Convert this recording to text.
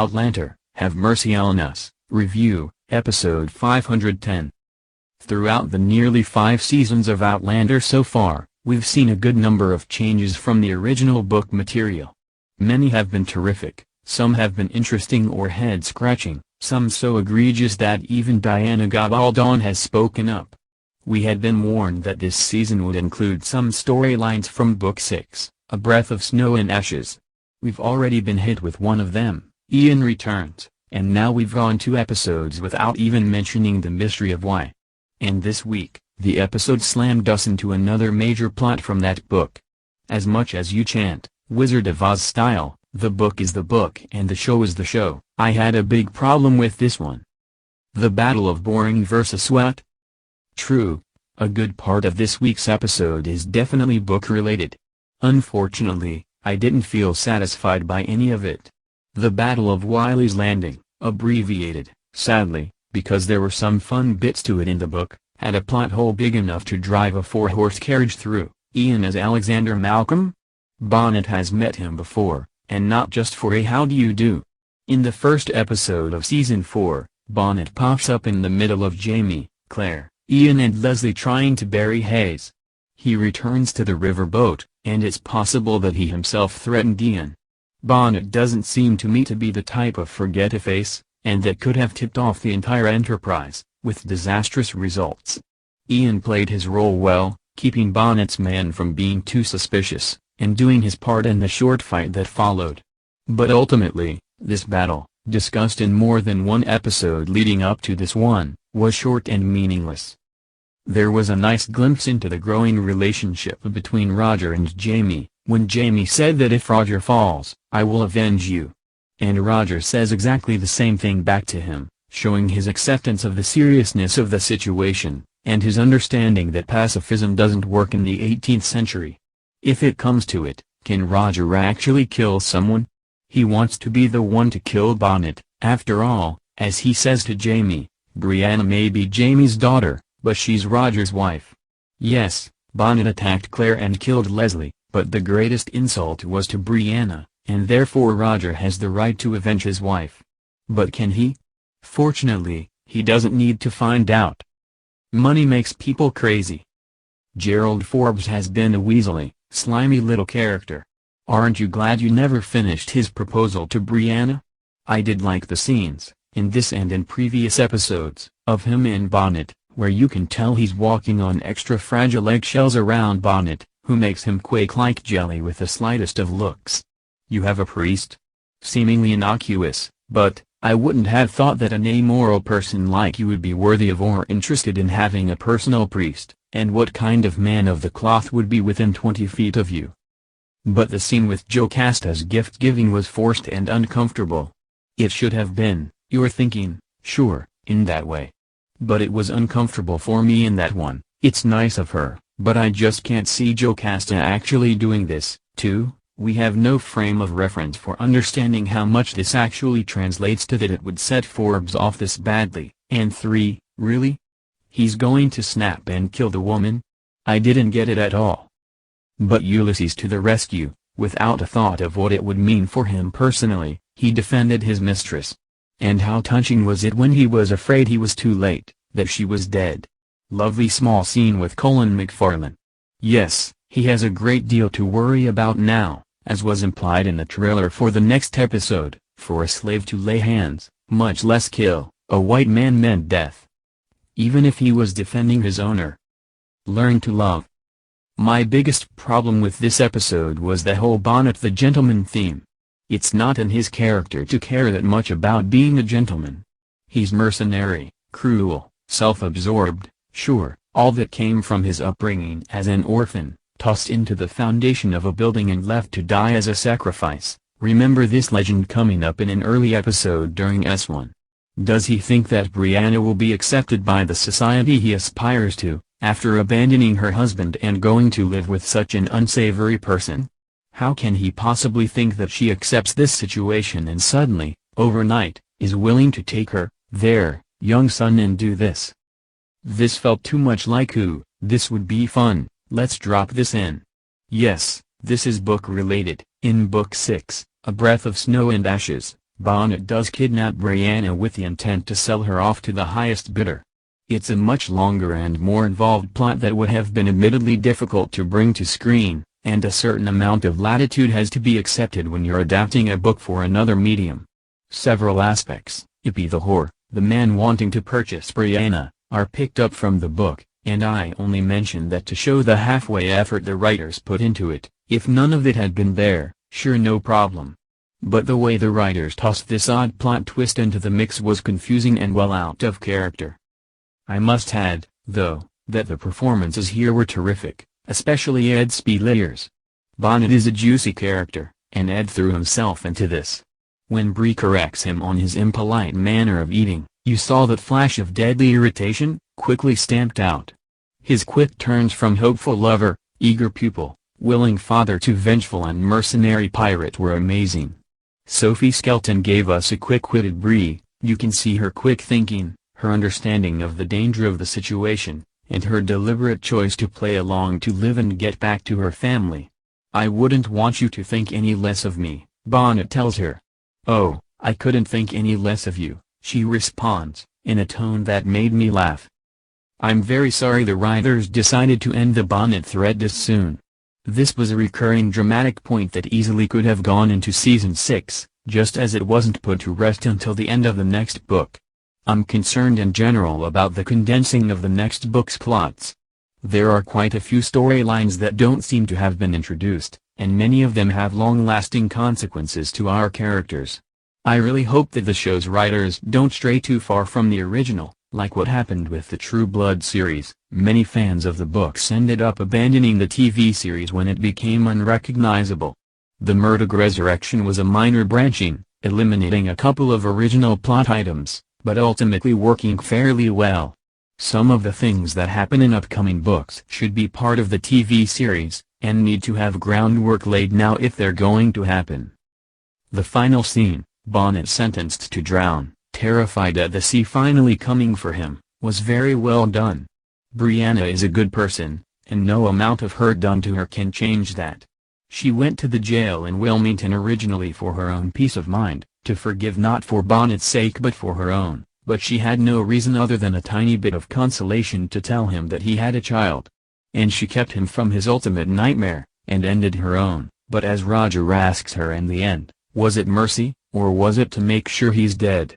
Outlander, Have Mercy on Us, Review, Episode 510. Throughout the nearly 5 seasons of Outlander so far, we've seen a good number of changes from the original book material. Many have been terrific, some have been interesting or head-scratching, some so egregious that even Diana Gabaldon has spoken up. We had been warned that this season would include some storylines from Book 6, A Breath of Snow and Ashes. We've already been hit with one of them, Ian Returns, and now we've gone 2 episodes without even mentioning the mystery of why. And this week, the episode slammed us into another major plot from that book. As much as you chant, Wizard of Oz style, the book is the book and the show is the show, I had a big problem with this one. The battle of boring versus what? True, a good part of this week's episode is definitely book-related. Unfortunately, I didn't feel satisfied by any of it. The Battle of Wiley's Landing, abbreviated, sadly, because there were some fun bits to it in the book, had a plot hole big enough to drive a 4-horse carriage through. Ian as Alexander Malcolm? Bonnet has met him before, and not just for a how do you do. In the first episode of Season 4, Bonnet pops up in the middle of Jamie, Claire, Ian and Leslie trying to bury Hayes. He returns to the riverboat, and it's possible that he himself threatened Ian. Bonnet doesn't seem to me to be the type of forget-a-face, and that could have tipped off the entire enterprise, with disastrous results. Ian played his role well, keeping Bonnet's men from being too suspicious, and doing his part in the short fight that followed. But ultimately, this battle, discussed in more than one episode leading up to this one, was short and meaningless. There was a nice glimpse into the growing relationship between Roger and Jamie, when Jamie said that if Roger falls, I will avenge you. And Roger says exactly the same thing back to him, showing his acceptance of the seriousness of the situation, and his understanding that pacifism doesn't work in the 18th century. If it comes to it, can Roger actually kill someone? He wants to be the one to kill Bonnet, after all, as he says to Jamie, Brianna may be Jamie's daughter, but she's Roger's wife. Yes, Bonnet attacked Claire and killed Leslie, but the greatest insult was to Brianna, and therefore Roger has the right to avenge his wife. But can he? Fortunately, he doesn't need to find out. Money makes people crazy. Gerald Forbes has been a weaselly, slimy little character. Aren't you glad you never finished his proposal to Brianna? I did like the scenes, in this and in previous episodes, of him and Bonnet, where you can tell he's walking on extra fragile eggshells around Bonnet, who makes him quake like jelly with the slightest of looks. You have a priest? Seemingly innocuous, but, I wouldn't have thought that an amoral person like you would be worthy of or interested in having a personal priest, and what kind of man of the cloth would be within 20 feet of you? But the scene with Jocasta's gift-giving was forced and uncomfortable. It should have been, you're thinking, sure, in that way. But it was uncomfortable for me in that one. It's nice of her, but I just can't see Jocasta actually doing this. 2. We have no frame of reference for understanding how much this actually translates to that it would set Forbes off this badly. And 3, really? He's going to snap and kill the woman? I didn't get it at all. But Ulysses to the rescue, without a thought of what it would mean for him personally, he defended his mistress. And how touching was it when he was afraid he was too late, that she was dead. Lovely small scene with Colin McFarlane. Yes, he has a great deal to worry about now, as was implied in the trailer for the next episode. For a slave to lay hands, much less kill, a white man meant death. Even if he was defending his owner. Learn to love. My biggest problem with this episode was the whole Bonnet the gentleman theme. It's not in his character to care that much about being a gentleman. He's mercenary, cruel, self-absorbed, sure, all that came from his upbringing as an orphan, tossed into the foundation of a building and left to die as a sacrifice. Remember this legend coming up in an early episode during S1. Does he think that Brianna will be accepted by the society he aspires to, after abandoning her husband and going to live with such an unsavory person? How can he possibly think that she accepts this situation and suddenly, overnight, is willing to take her, their, young son and do this? This felt too much like ooh, this would be fun, let's drop this in. Yes, this is book related. In Book 6, A Breath of Snow and Ashes, Bonnet does kidnap Brianna with the intent to sell her off to the highest bidder. It's a much longer and more involved plot that would have been admittedly difficult to bring to screen, and a certain amount of latitude has to be accepted when you're adapting a book for another medium. Several aspects, Ippy the whore, the man wanting to purchase Brianna, are picked up from the book, and I only mention that to show the halfway effort the writers put into it. If none of it had been there, sure, no problem. But the way the writers tossed this odd plot twist into the mix was confusing and well out of character. I must add, though, that the performances here were terrific, especially Ed Speleers. Bonnet is a juicy character, and Ed threw himself into this. When Bree corrects him on his impolite manner of eating, you saw that flash of deadly irritation, quickly stamped out. His quick turns from hopeful lover, eager pupil, willing father to vengeful and mercenary pirate were amazing. Sophie Skelton gave us a quick-witted Bree. You can see her quick thinking, her understanding of the danger of the situation, and her deliberate choice to play along to live and get back to her family. I wouldn't want you to think any less of me, Bonnet tells her. Oh, I couldn't think any less of you, she responds, in a tone that made me laugh. I'm very sorry the writers decided to end the Bonnet thread this soon. This was a recurring dramatic point that easily could have gone into season 6, just as it wasn't put to rest until the end of the next book. I'm concerned in general about the condensing of the next book's plots. There are quite a few storylines that don't seem to have been introduced, and many of them have long-lasting consequences to our characters. I really hope that the show's writers don't stray too far from the original, like what happened with the True Blood series. Many fans of the books ended up abandoning the TV series when it became unrecognizable. The Murdoch Resurrection was a minor branching, eliminating a couple of original plot items, but ultimately working fairly well. Some of the things that happen in upcoming books should be part of the TV series, and need to have groundwork laid now if they're going to happen. The final scene, Bonnet sentenced to drown, terrified at the sea finally coming for him, was very well done. Brianna is a good person, and no amount of hurt done to her can change that. She went to the jail in Wilmington originally for her own peace of mind, to forgive not for Bonnet's sake but for her own, but she had no reason other than a tiny bit of consolation to tell him that he had a child. And she kept him from his ultimate nightmare, and ended her own. But as Roger asks her in the end, was it mercy, or was it to make sure he's dead?